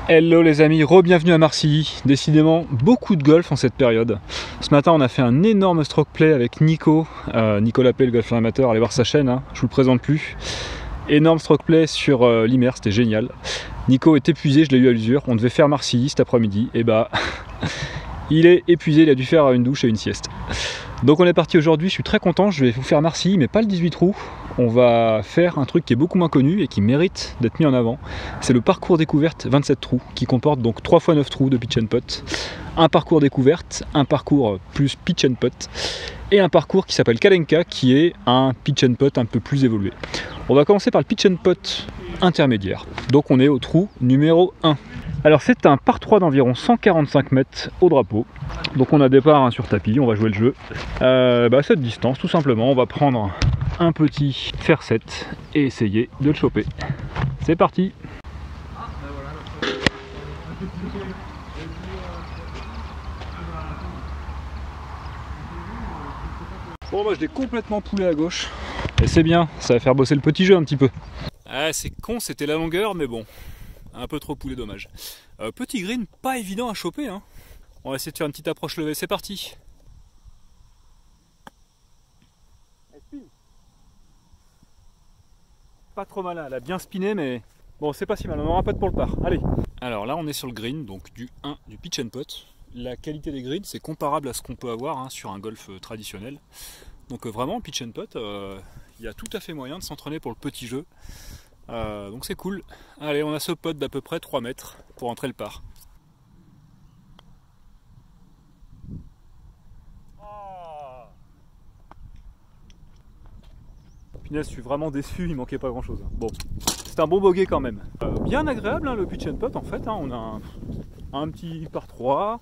Hello les amis, re-bienvenue à Marcilly. Décidément beaucoup de golf en cette période. Ce matin on a fait un énorme stroke play avec Nico, Nicolas P, le golfeur amateur, allez voir sa chaîne, hein, je vous le présente plus. Énorme stroke play sur l'Imer, c'était génial. Nico est épuisé, je l'ai eu à l'usure, on devait faire Marcilly cet après-midi, et bah il est épuisé, il a dû faire une douche et une sieste. Donc on est parti aujourd'hui, je suis très content, je vais vous faire Marcilly mais pas le 18 trous. On va faire un truc qui est beaucoup moins connu et qui mérite d'être mis en avant. C'est le parcours découverte 27 trous qui comporte donc 3 x 9 trous de pitch and putt. Un parcours découverte, un parcours plus pitch and putt et un parcours qui s'appelle Kalenka qui est un pitch and putt un peu plus évolué. On va commencer par le pitch and putt intermédiaire. Donc on est au trou numéro 1. Alors c'est un par 3 d'environ 145 mètres au drapeau. Donc on a départ sur tapis, on va jouer le jeu. À cette distance tout simplement, on va prendre un petit fer 7 et essayer de le choper. C'est parti. Bon moi je l'ai complètement poulé à gauche. Et c'est bien, ça va faire bosser le petit jeu un petit peu. Ah c'est con, c'était la longueur mais bon. Un peu trop poulé, dommage. Petit green, pas évident à choper, hein. On va essayer de faire une petite approche levée, c'est parti. Pas trop malin, elle a bien spiné, mais bon, c'est pas si mal, on aura pas de pour le par. Allez. Alors là, on est sur le green, donc du pitch and putt. La qualité des greens, c'est comparable à ce qu'on peut avoir hein, sur un golf traditionnel. Donc vraiment, pitch and putt, il y a tout à fait moyen de s'entraîner pour le petit jeu. Donc c'est cool. Allez, on a ce putt d'à peu près 3 mètres pour entrer le par. Punaise, je suis vraiment déçu, il manquait pas grand chose. Bon, c'est un bon bogey quand même. Bien agréable hein, le pitch and putt en fait. Hein, on a un petit par 3,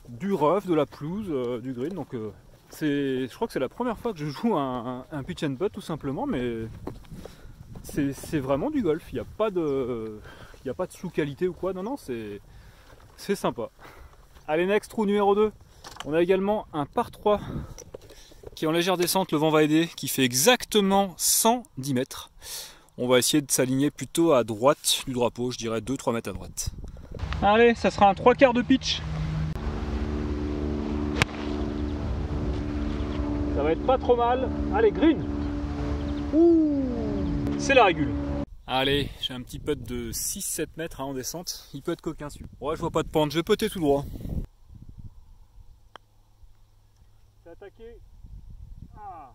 du rough, de la pelouse, du green. Donc je crois que c'est la première fois que je joue un pitch and putt tout simplement, mais c'est vraiment du golf. Il n'y a pas de sous-qualité ou quoi. Non, non, c'est sympa. Allez, next, trou numéro 2. On a également un par 3 qui est en légère descente, le vent va aider, qui fait exactement 110 mètres. On va essayer de s'aligner plutôt à droite du drapeau, je dirais 2-3 mètres à droite. Allez, ça sera un 3/4 de pitch. Ça va être pas trop mal. Allez, green. Ouh, c'est la régule. Allez, j'ai un petit putt de 6-7 mètres hein, en descente. Il peut être coquin celui. Ouais, je vois pas de pente, je vais putter tout droit. C'est attaqué. Ah.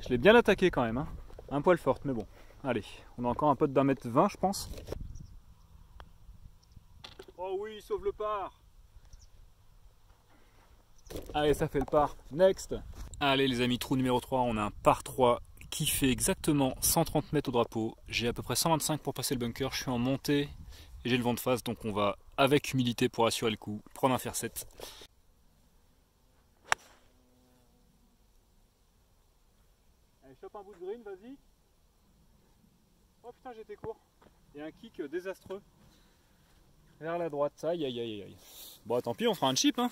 Je l'ai bien attaqué quand même, hein. Un poil forte, mais bon. Allez, on a encore un putt d'1 mètre 20 je pense. Oh oui, sauve le par. Allez, ça fait le par. Next. Allez les amis, trou numéro 3, on a un par 3 qui fait exactement 130 mètres au drapeau. J'ai à peu près 125 pour passer le bunker, je suis en montée et j'ai le vent de face, donc on va, avec humilité pour assurer le coup, prendre un fer 7. Allez, chope un bout de green, vas-y. Oh putain, j'étais court. Et un kick désastreux vers la droite. Aïe aïe aïe aïe. Bon, tant pis, on fera un chip. Hein.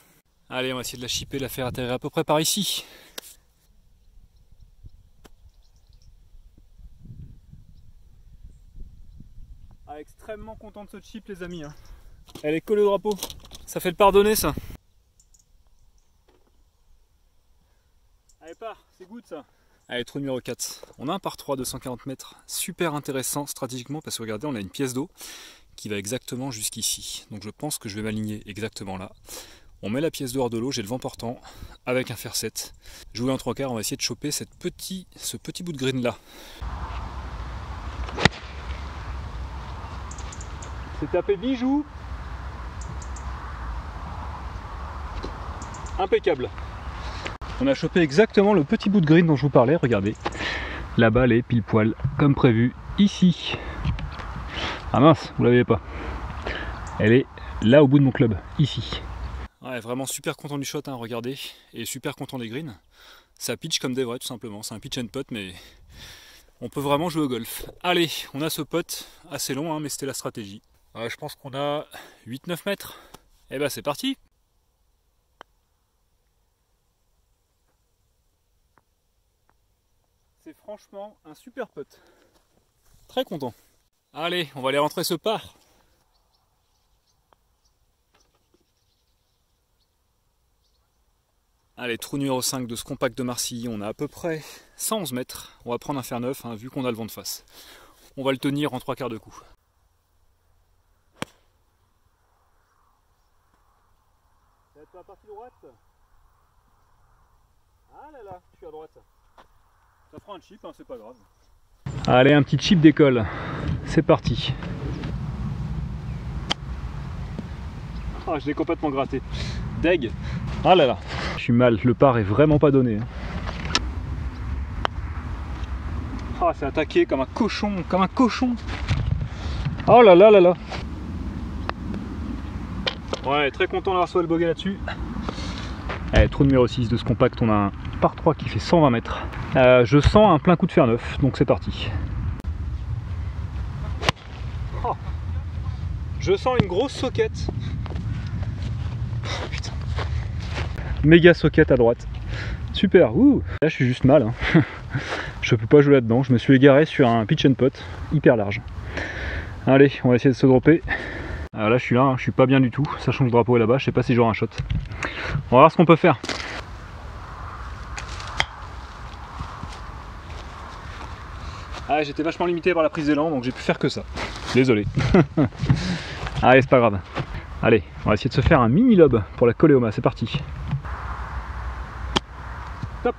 Allez, on va essayer de la chipper, la faire atterrir à peu près par ici. Ah, extrêmement content de ce chip, les amis. Hein. Elle est collée au drapeau. Ça fait le pardonner, ça. Allez, part, c'est good ça. Allez, trou numéro 4. On a un par 3 de 140 mètres. Super intéressant stratégiquement parce que regardez, on a une pièce d'eau qui va exactement jusqu'ici. Donc je pense que je vais m'aligner exactement là. On met la pièce d'eau hors de l'eau, j'ai le vent portant avec un fer 7. Jouer en 3/4, on va essayer de choper ce petit bout de green là. C'est tapé bijou. Impeccable. On a chopé exactement le petit bout de green dont je vous parlais, regardez. La balle est pile poil comme prévu ici. Ah mince, vous l'avez pas. Elle est là au bout de mon club, ici. Ouais, vraiment super content du shot, hein, regardez. Et super content des greens. Ça pitch comme des vrais tout simplement. C'est un pitch and putt mais on peut vraiment jouer au golf. Allez, on a ce putt assez long hein, mais c'était la stratégie. Je pense qu'on a 8-9 mètres. Et bah c'est parti. C'est franchement un super putt. Très content. Allez, on va aller rentrer ce par. Allez, trou numéro 5 de ce compact de Marcilly, on a à peu près 111 mètres. On va prendre un fer neuf, hein, vu qu'on a le vent de face. On va le tenir en 3/4 de coup. Ça va être la partie droite. Ah là là, je suis à droite. Ça fera un chip, hein, c'est pas grave. Allez, un petit chip d'école. C'est parti. Ah, je l'ai complètement gratté. Deg. Ah là là. Je suis mal, le par est vraiment pas donné. Ah, c'est attaqué comme un cochon, comme un cochon. Oh là là là là. Ouais, très content d'avoir sauvé le bogey là-dessus. Allez, trou numéro 6 de ce compact, on a un par 3 qui fait 120 mètres. Je sens un plein coup de fer neuf, donc c'est parti. Oh. Je sens une grosse soquette. Oh, putain. Méga socket à droite. Super, ouh. Là je suis juste mal, hein. Je peux pas jouer là-dedans, je me suis égaré sur un pitch and putt hyper large. Allez, on va essayer de se dropper. Alors là je suis là, hein. Je suis pas bien du tout, sachant que le drapeau est là-bas, je sais pas si j'aurai un shot. On va voir ce qu'on peut faire. Ah, j'étais vachement limité par la prise d'élan, donc j'ai pu faire que ça. Désolé. Allez, c'est pas grave. Allez, on va essayer de se faire un mini lob pour la coléoma, c'est parti. Top.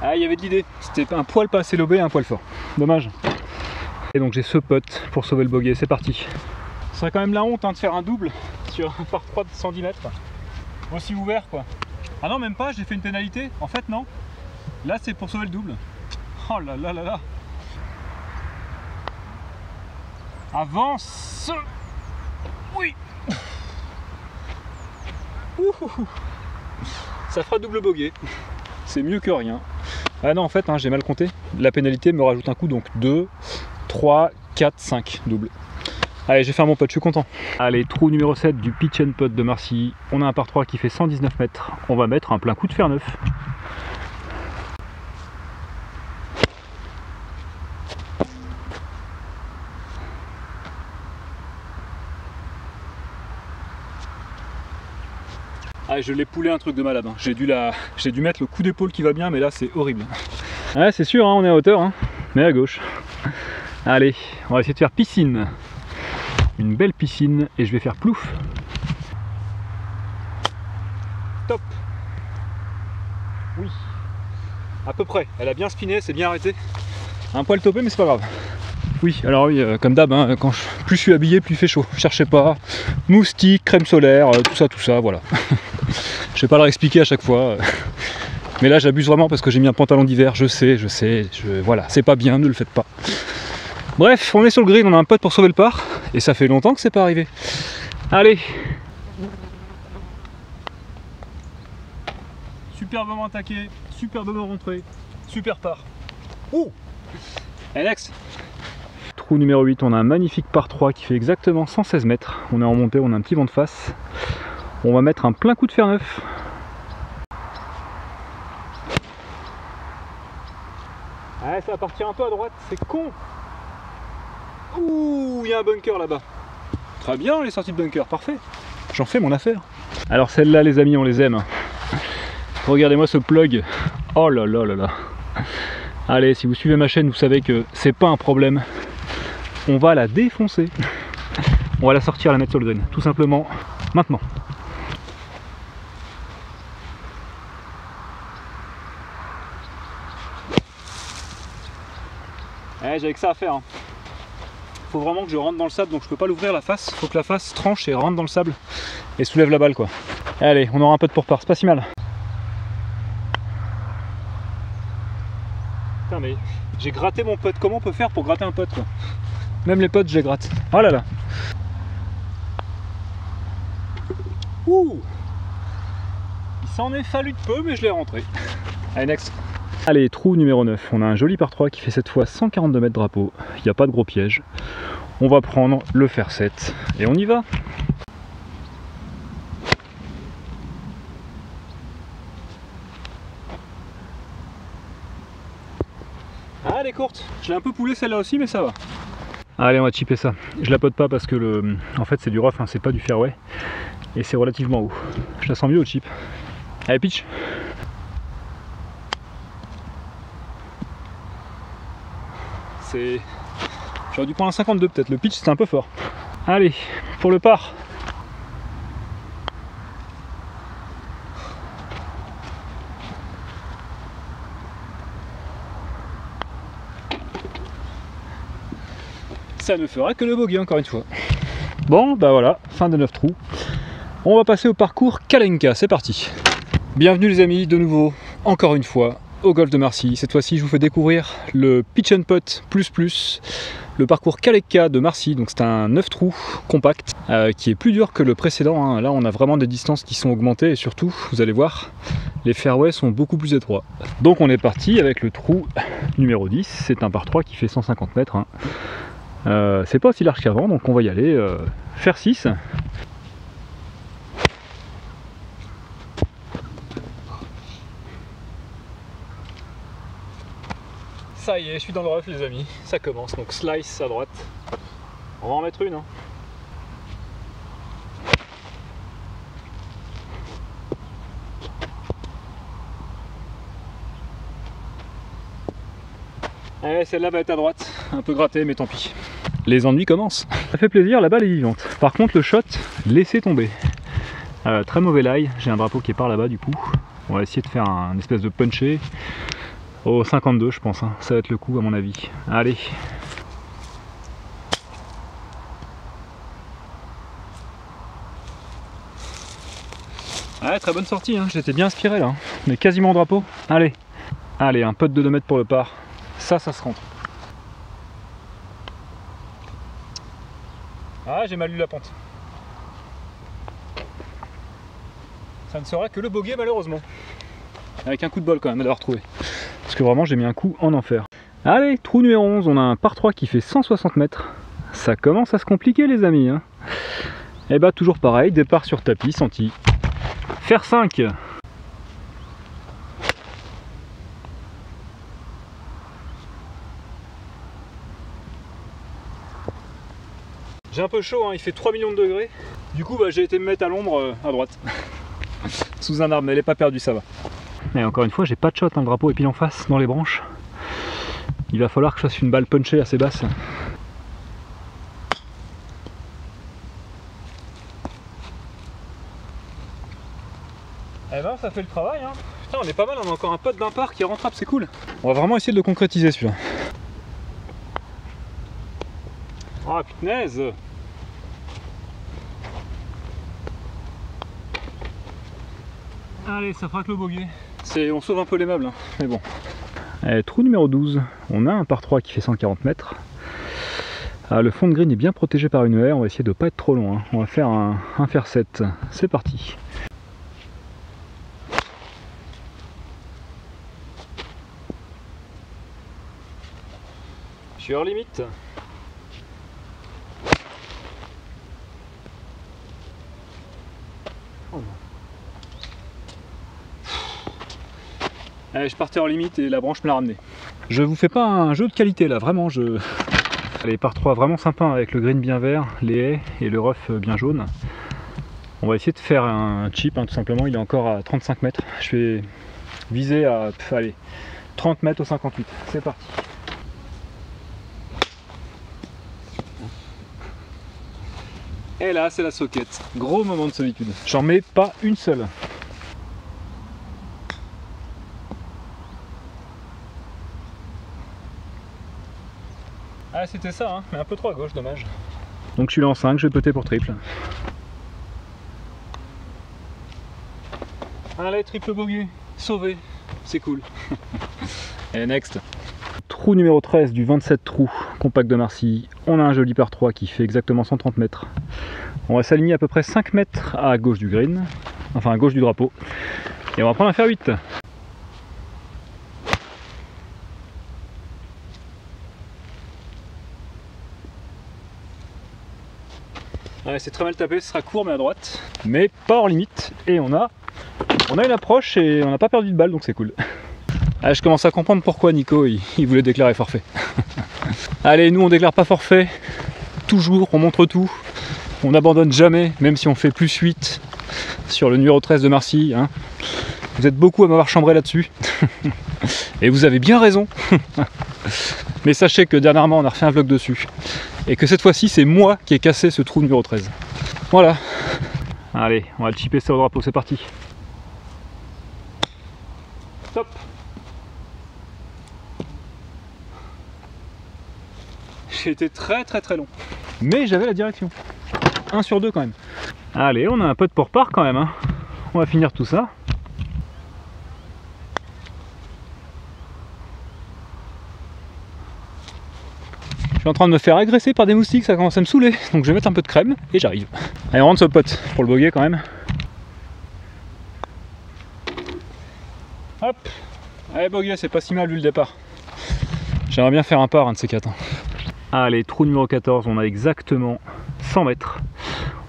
Ah, il y avait de l'idée. C'était un poil pas assez lobé et un poil fort. Dommage. Et donc j'ai ce putt pour sauver le bogey, c'est parti. Ce serait quand même la honte, hein, de faire un double sur un par 3 de 110 mètres. Aussi ouvert quoi. Ah non, même pas, j'ai fait une pénalité. En fait non. Là c'est pour sauver le double. Oh là là là là. Avance. Oui. Ouh. Ça fera double bogey. C'est mieux que rien. Ah non, en fait, hein, j'ai mal compté. La pénalité me rajoute un coup, donc 2, 3, 4, 5 double. Allez, j'ai fait mon putt, je suis content. Allez, trou numéro 7 du pitch and putt de Marcilly. On a un par 3 qui fait 119 mètres. On va mettre un plein coup de fer neuf. Ah, je l'ai poulé un truc de malade, hein. J'ai dû mettre le coup d'épaule qui va bien, mais là c'est horrible. Ouais, c'est sûr, hein, on est à hauteur, hein, mais à gauche. Allez, on va essayer de faire piscine. Une belle piscine, et je vais faire plouf. Top. Oui, à peu près. Elle a bien spiné, c'est bien arrêté. Un poil topé, mais c'est pas grave. Oui, alors oui, comme d'hab, hein, plus je suis habillé, plus il fait chaud. Cherchez pas, moustique, crème solaire, tout ça, voilà. Je vais pas leur expliquer à chaque fois. Mais là, j'abuse vraiment parce que j'ai mis un pantalon d'hiver, je sais, voilà, c'est pas bien, ne le faites pas. Bref, on est sur le green, on a un putt pour sauver le par, et ça fait longtemps que c'est pas arrivé. Allez. Superbement attaqué, superbement rentré, super par. Ouh. Et next. Trou numéro 8, on a un magnifique par 3 qui fait exactement 116 mètres. On est en montée, on a un petit vent de face. On va mettre un plein coup de fer neuf. Ouais, ça va partir un peu à droite, c'est con. Ouh, il y a un bunker là-bas. Très bien les sorties de bunker, parfait. J'en fais mon affaire. Alors celles-là les amis, on les aime. Regardez-moi ce plug. Oh là là là là. Allez, si vous suivez ma chaîne, vous savez que c'est pas un problème. On va la défoncer. On va la sortir, la mettre sur le green, tout simplement maintenant. Ouais, j'avais que ça à faire. Hein. Faut vraiment que je rentre dans le sable, donc je peux pas l'ouvrir la face. Faut que la face tranche et rentre dans le sable et soulève la balle quoi. Allez, on aura un peu de pour-part, c'est pas si mal. Putain mais j'ai gratté mon putt. Comment on peut faire pour gratter un putt quoi? Même les putts je les gratte. Oh là là. Ouh. Il s'en est fallu de peu mais je l'ai rentré. Allez next. Allez, trou numéro 9, on a un joli par 3 qui fait cette fois 142 mètres drapeau, il n'y a pas de gros piège. On va prendre le fer 7 et on y va. Ah, elle est courte, je l'ai un peu poulé celle-là aussi mais ça va. Allez, on va chipper ça. Je la pote pas parce que en fait c'est du rough, hein, c'est pas du fairway et c'est relativement haut. Je la sens mieux au chip. Allez, pitch. J'aurais dû prendre un 52 peut-être, le pitch c'était un peu fort. Allez, pour le par. Ça ne fera que le bogey encore une fois. Bon, bah voilà, fin de 9 trous. On va passer au parcours Kalenka, c'est parti. Bienvenue les amis, de nouveau, encore une fois, au golf de Marcy. Cette fois-ci, je vous fais découvrir le Pitch and Putt plus, le parcours Kalenka de Marcy. Donc c'est un 9 trous compact qui est plus dur que le précédent. Hein. Là, on a vraiment des distances qui sont augmentées et surtout, vous allez voir, les fairways sont beaucoup plus étroits. Donc on est parti avec le trou numéro 10. C'est un par 3 qui fait 150 mètres. Hein. C'est pas aussi large qu'avant, donc on va y aller. Faire 6. Ça y est, je suis dans le rough les amis, ça commence, donc slice à droite. On va en mettre une. Hein. Allez, celle-là va être à droite, un peu grattée, mais tant pis. Les ennuis commencent. Ça fait plaisir, la balle est vivante. Par contre, le shot, laissez tomber. Très mauvais lie, j'ai un drapeau qui est par là-bas du coup. On va essayer de faire un espèce de punché. Au 52 je pense, hein. Ça va être le coup à mon avis. Allez. Ouais, très bonne sortie, hein. J'étais bien inspiré là. On est quasiment au drapeau. Allez. Allez, un putt de 2 mètres pour le par. Ça se rentre. Ah, j'ai mal lu la pente. Ça ne sera que le bogey malheureusement. Avec un coup de bol quand même à l'avoir trouvé. Parce que vraiment j'ai mis un coup en enfer. Allez, trou numéro 11, on a un par 3 qui fait 160 mètres. Ça commence à se compliquer les amis. Hein. Et bah toujours pareil, départ sur tapis, senti. Faire 5. J'ai un peu chaud, hein, il fait 3 millions de degrés. Du coup bah, j'ai été me mettre à l'ombre à droite. Sous un arbre, mais elle n'est pas perdue, ça va. Et encore une fois, j'ai pas de shot, hein, le drapeau est pile en face dans les branches. Il va falloir que je fasse une balle punchée assez basse. Eh ben ça fait le travail, hein. Putain, on est pas mal, on a encore un pote d'un par qui est rentrable, c'est cool. On va vraiment essayer de le concrétiser celui-là. Ah punaise. Allez, ça fera que le bogey. On sauve un peu les meubles, hein. Mais bon. Allez, trou numéro 12, on a un par 3 qui fait 140 mètres. Le fond de green est bien protégé par une haie, on va essayer de pas être trop long. Hein. On va faire un faire 7. C'est parti. Je suis hors limite. Oh non. Allez, je partais hors limite et la branche me l'a ramené. Je vous fais pas un jeu de qualité là, vraiment. Allez, par 3 vraiment sympa avec le green bien vert, les haies et le rough bien jaune. On va essayer de faire un chip, hein, tout simplement. Il est encore à 35 mètres. Je vais viser à allez, 30 mètres au 58. C'est parti. Et là, c'est la soquette. Gros moment de solitude. J'en mets pas une seule. Ah, c'était ça, hein, mais un peu trop à gauche, dommage. Donc je suis là en 5, je vais putter pour triple. Allez, triple bogey, sauvé, c'est cool. Et next. Trou numéro 13 du 27 trous, compact de Marcy. On a un joli par 3 qui fait exactement 130 mètres. On va s'aligner à peu près 5 mètres à gauche du green, enfin à gauche du drapeau. Et on va prendre un fer 8. Ouais, c'est très mal tapé, ce sera court mais à droite, mais pas hors limite. Et on a une approche et on n'a pas perdu de balle, donc c'est cool. Ah, je commence à comprendre pourquoi Nico il voulait déclarer forfait. Allez, nous on déclare pas forfait, toujours, on montre tout, on n'abandonne jamais, même si on fait plus 8 sur le numéro 13 de Marcy. Hein. Vous êtes beaucoup à m'avoir chambré là-dessus. Et vous avez bien raison. Mais sachez que dernièrement on a refait un vlog dessus. Et que cette fois-ci c'est moi qui ai cassé ce trou numéro 13. Voilà. Allez, on va le chipper ça au drapeau, c'est parti. Top. J'ai été très long. Mais j'avais la direction. 1 sur 2 quand même. Allez, on a un peu de pour-part quand même. Hein. On va finir tout ça. Je suis en train de me faire agresser par des moustiques, ça commence à me saouler. Donc je vais mettre un peu de crème et j'arrive. Allez, on rentre ce pote pour le boguer quand même. Hop. Allez, boguer, c'est pas si mal vu le départ. J'aimerais bien faire un par, un de ces quatre. Allez, trou numéro 14, on a exactement 100 mètres.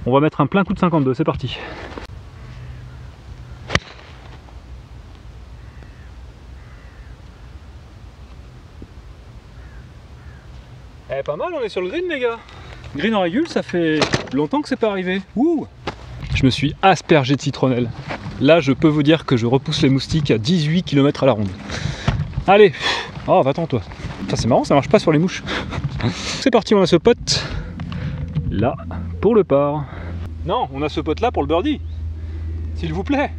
On va mettre un plein coup de 52, c'est parti. Eh, pas mal, on est sur le green les gars. Green en régule, ça fait longtemps que c'est pas arrivé. Ouh. Je me suis aspergé de citronnelle. Là, je peux vous dire que je repousse les moustiques à 18 km à la ronde. Allez. Oh, va-t'en toi. Putain, c'est marrant, ça marche pas sur les mouches. C'est parti, on a ce pote là pour le par. Non, on a ce pote là pour le birdie. S'il vous plaît.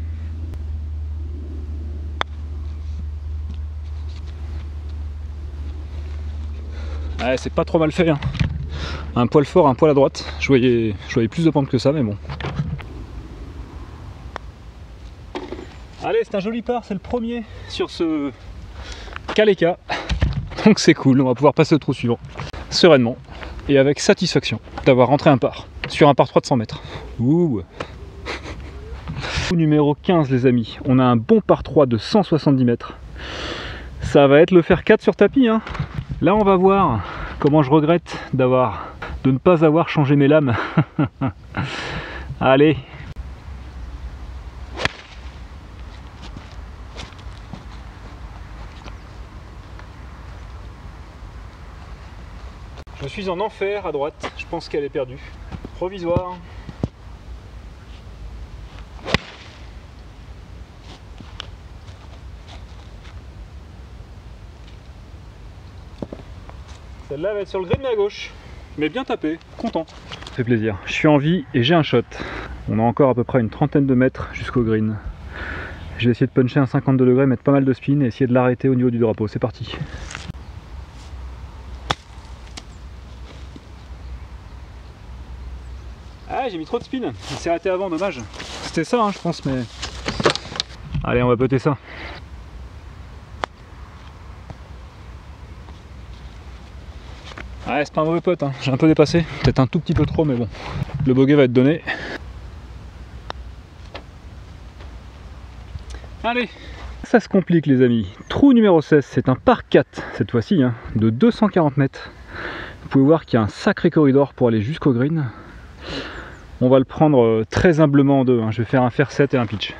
Ouais, c'est pas trop mal fait. Hein. Un poil fort, un poil à droite. Je voyais plus de pente que ça, mais bon. Allez, c'est un joli par, c'est le premier sur ce Kaleka. Donc c'est cool, on va pouvoir passer au trou suivant sereinement et avec satisfaction d'avoir rentré un par sur un par 3 de 100 mètres. Ouh. Trou numéro 15 les amis, on a un bon par 3 de 170 mètres. Ça va être le fer 4 sur tapis. Hein. Là on va voir comment je regrette de ne pas avoir changé mes lames. Allez. Je suis en enfer à droite, je pense qu'elle est perdue. Provisoire. Celle-là va être sur le green mais à gauche. Mais bien tapé, content. Ça fait plaisir. Je suis en vie et j'ai un shot. On a encore à peu près une trentaine de mètres jusqu'au green. Je vais essayer de puncher un 52 degrés, mettre pas mal de spin et essayer de l'arrêter au niveau du drapeau. C'est parti. Ah, j'ai mis trop de spin. Il s'est arrêté avant, dommage. C'était ça, hein, je pense, mais... Allez, on va poter ça. Ouais, c'est pas un mauvais pote, hein. J'ai un peu dépassé. Peut-être un tout petit peu trop, mais bon. Le bogey va être donné. Allez. Ça se complique, les amis. Trou numéro 16, c'est un par 4, cette fois-ci, hein, de 240 mètres. Vous pouvez voir qu'il y a un sacré corridor pour aller jusqu'au green. On va le prendre très humblement en deux. Hein. Je vais faire un fer 7 et un pitch.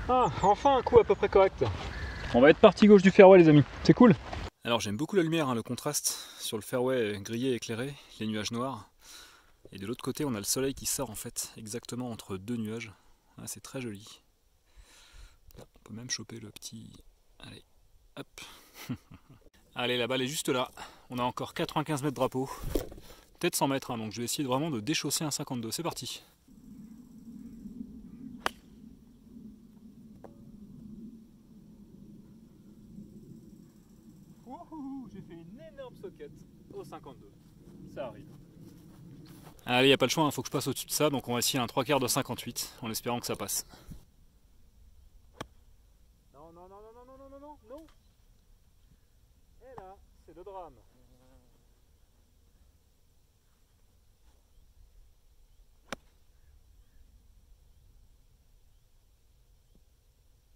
Ah, enfin un coup à peu près correct. On va être parti gauche du fairway les amis, c'est cool. Alors j'aime beaucoup la lumière, hein, le contraste sur le fairway grillé et éclairé, les nuages noirs. Et de l'autre côté on a le soleil qui sort en fait exactement entre deux nuages. Ah, c'est très joli. On peut même choper le petit... Allez, hop. Allez, la balle est juste là. On a encore 95 mètres drapeau. Peut-être 100 mètres, hein, donc je vais essayer vraiment de déchausser un 52. C'est parti. J'ai fait une énorme socket au 52. Ça arrive. Allez, il n'y a pas le choix, il faut que je passe au-dessus de ça, donc on va essayer un 3/4 de 58 en espérant que ça passe. Non, non, non, non, non, non, non, non, non. Et là, c'est le drame.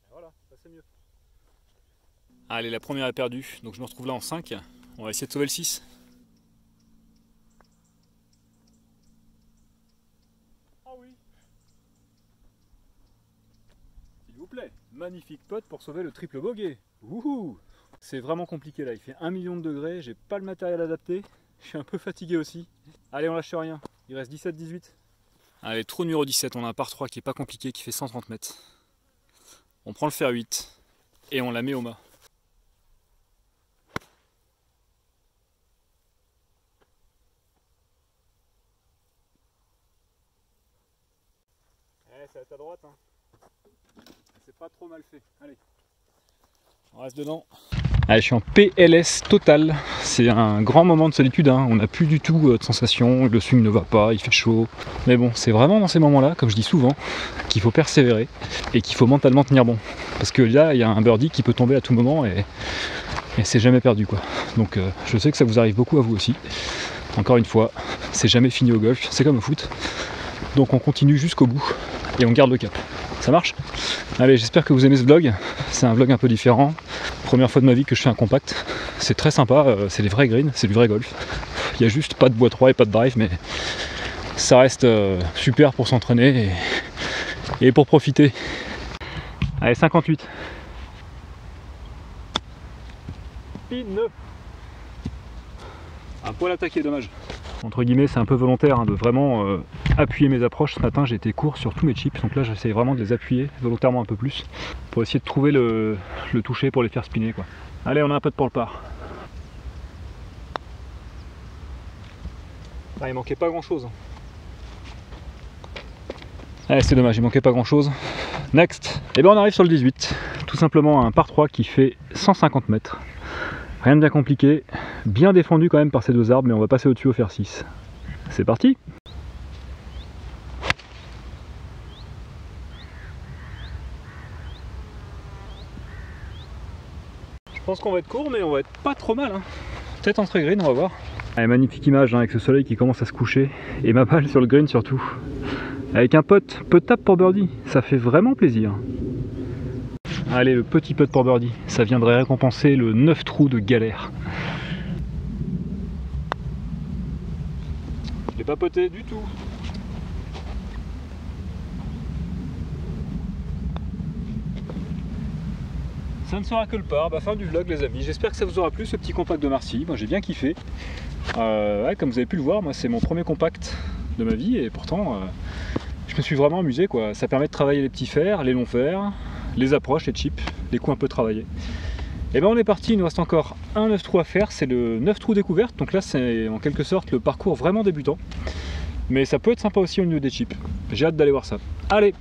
Et voilà, ça c'est mieux. Allez, la première est perdue, donc je me retrouve là en 5. On va essayer de sauver le 6. Ah oui. S'il vous plaît, magnifique pote pour sauver le triple bogey. Wouhou. C'est vraiment compliqué là, il fait 1 million de degrés, j'ai pas le matériel adapté, je suis un peu fatigué aussi. Allez, on lâche rien, il reste 17-18. Allez, trou numéro 17, on a un par 3 qui est pas compliqué, qui fait 130 mètres. On prend le fer 8 et on la met au mât. Ça va être à droite, hein. C'est pas trop mal fait. Allez, on reste dedans. Allez, je suis en PLS total. C'est un grand moment de solitude, hein. On n'a plus du tout de sensation, le swing ne va pas, il fait chaud. Mais bon, c'est vraiment dans ces moments-là, comme je dis souvent, qu'il faut persévérer et qu'il faut mentalement tenir bon. Parce que là, il y a un birdie qui peut tomber à tout moment et c'est jamais perdu, quoi. Donc je sais que ça vous arrive beaucoup à vous aussi. Encore une fois, c'est jamais fini au golf, c'est comme au foot. Donc on continue jusqu'au bout et on garde le cap. Ça marche? Allez, j'espère que vous aimez ce vlog. C'est un vlog un peu différent. Première fois de ma vie que je fais un compact. C'est très sympa, c'est les vrais greens, c'est du vrai golf. Il n'y a juste pas de bois 3 et pas de drive, mais ça reste super pour s'entraîner et pour profiter. Allez, 58. Pin. Un poil attaqué, dommage. Entre guillemets, c'est un peu volontaire, hein, de vraiment appuyer mes approches. Ce matin, j'ai été court sur tous mes chips, donc là, j'essaie vraiment de les appuyer volontairement un peu plus pour essayer de trouver le toucher pour les faire spinner, quoi. Allez, on a un peu de pour le par. Ah, il manquait pas grand chose. Allez, c'est dommage, il manquait pas grand chose. Next. Et bien on arrive sur le 18. Tout simplement un par 3 qui fait 150 mètres. Rien de bien compliqué, bien défendu quand même par ces deux arbres, mais on va passer au-dessus au fer 6. C'est parti! Je pense qu'on va être court, mais on va être pas trop mal, hein. Peut-être entrée green, on va voir. Allez, magnifique image, hein, avec ce soleil qui commence à se coucher, et ma balle sur le green surtout. Avec un putt tape pour birdie, ça fait vraiment plaisir. Allez, le petit putt pour birdie, ça viendrait récompenser le 9 trous de galère. Je l'ai pas poté du tout. Ça ne sera que le par, fin du vlog les amis. J'espère que ça vous aura plu ce petit compact de Marcy. Moi j'ai bien kiffé. Ouais, comme vous avez pu le voir, moi c'est mon premier compact de ma vie et pourtant je me suis vraiment amusé, quoi. Ça permet de travailler les petits fers, les longs fers, les approches, les chips, les coups un peu travaillés. Et ben on est parti, il nous reste encore un 9 trous à faire, c'est le 9 trous découverte, donc là c'est en quelque sorte le parcours vraiment débutant. Mais ça peut être sympa aussi au niveau des chips. J'ai hâte d'aller voir ça. Allez!